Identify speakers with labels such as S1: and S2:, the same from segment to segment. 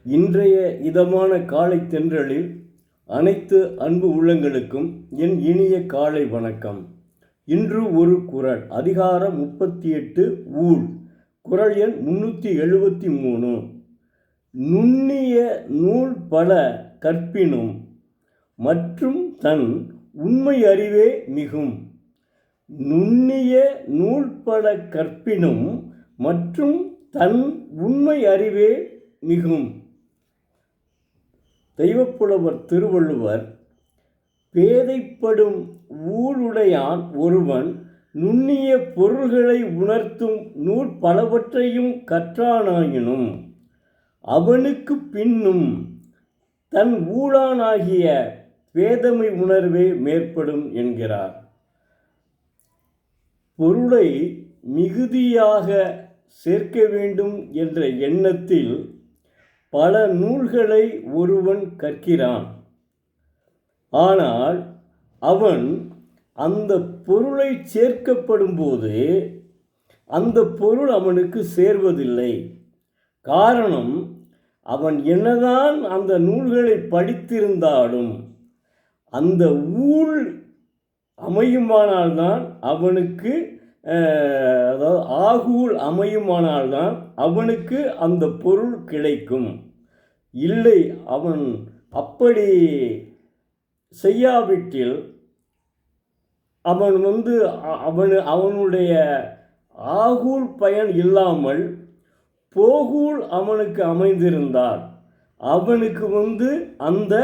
S1: இன்றைய இதமான காலை தென்றலில் அனைத்து அன்பு உள்ளங்களுக்கும் என் இனிய காலை வணக்கம். இன்று ஒரு குறள், அதிகாரம் 38, ஊழ். குறள் எண் 373. நுண்ணிய நூல் பல கற்பினும் மற்றும் தன் உண்மை அறிவே மிகும். நுண்ணிய நூல் பல கற்பினும் மற்றும் தன் உண்மை அறிவே மிகும். தெய்வப்புலவர் திருவள்ளுவர், பேதைப்படும் ஊழுடையான் ஒருவன் நுண்ணிய பொருள்களை உணர்த்தும் நூல் பலவற்றையும் கற்றானாயினும் அவனுக்கு பின்னும் தன் ஊழானாகிய பேதமை உணர்வே மேற்படும் என்கிறார். பொருளை மிகுதியாக சேர்க்க வேண்டும் என்ற எண்ணத்தில் பல நூல்களை ஒருவன் கற்கிறான். ஆனால் அவன் அந்த பொருளை சேர்க்கப்படும் போது அந்த பொருள் அவனுக்கு சேர்வதில்லை. காரணம், அவன் என்னதான் அந்த நூல்களை படித்திருந்தாலும் அந்த ஊழ் அமையுமானால்தான் அவனுக்கு, அதாவது ஆகூழ் அமையுமானால்தான் அவனுக்கு அந்த பொருள் கிடைக்கும். இல்லை, அவன் அப்படி செய்யாவிட்டில் அவன் அவனுடைய ஆகூழ் பயன் இல்லாமல் போகூழ் அவனுக்கு அமைந்திருந்தால் அவனுக்கு அந்த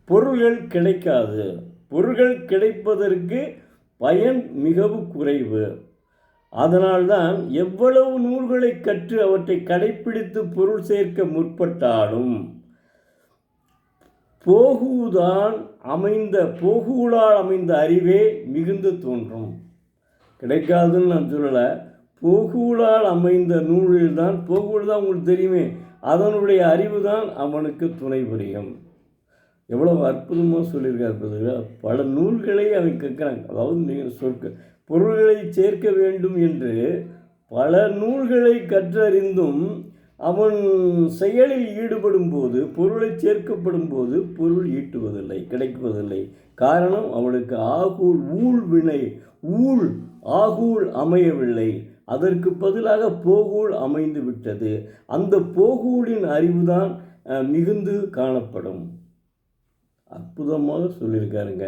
S1: பொருள்கள் கிடைக்காது. பொருள்கள் கிடைப்பதற்கு பயன் மிகவும் குறைவு. அதனால்தான் எவ்வளவு நூல்களை கற்று அவற்றை கடைப்பிடித்து பொருள் சேர்க்க முற்பட்டாலும் போகூழால் அமைந்த அறிவே மிகுந்து தோன்றும். கிடைக்காதுன்னு நான் சொல்லலை. போகூழால் அமைந்த நூலில்தான், போகூழ் தான் உங்களுக்கு தெரியுமே, அதனுடைய அறிவு தான் அவனுக்கு துணை புரியும். எவ்வளவு அற்புதமாக சொல்லியிருக்காரு. பல நூல்களை அவன் கேட்குறாங்க. அதாவது நீங்கள் பொருள்களை சேர்க்க வேண்டும் என்று பல நூல்களை கற்றறிந்தும் அவன் செயலில் ஈடுபடும் போது, பொருளை சேர்க்கப்படும் போது பொருள் ஈட்டுவதில்லை, கிடைக்குவதில்லை. காரணம், அவனுக்கு ஆகூழ் அமையவில்லை. அதற்கு பதிலாக போகூழ் அமைந்து விட்டது. அந்த போகூழின் அறிவுதான் மிகுந்து காணப்படும். அற்புதமாக சொல்லியிருக்காருங்க.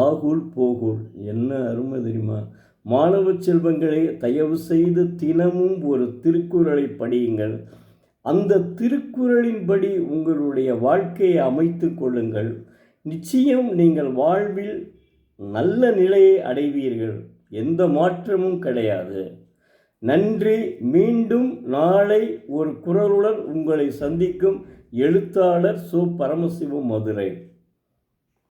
S1: ஆகூழ் போகூழ் என்ன அருமை தெரியுமா? மாணவ செல்வங்களே, தயவு செய்து தினமும் ஒரு திருக்குறளை படியுங்கள். அந்த திருக்குறளின்படி உங்களுடைய வாழ்க்கையை அமைத்து கொள்ளுங்கள். நிச்சயம் நீங்கள் வாழ்வில் நல்ல நிலையை அடைவீர்கள். எந்த மாற்றமும் கிடையாது. நன்றி. மீண்டும் நாளை ஒரு குறளுடன் உங்களை சந்திக்கும் எழுத்தாளர் சு. பரமசிவம், மதுரை.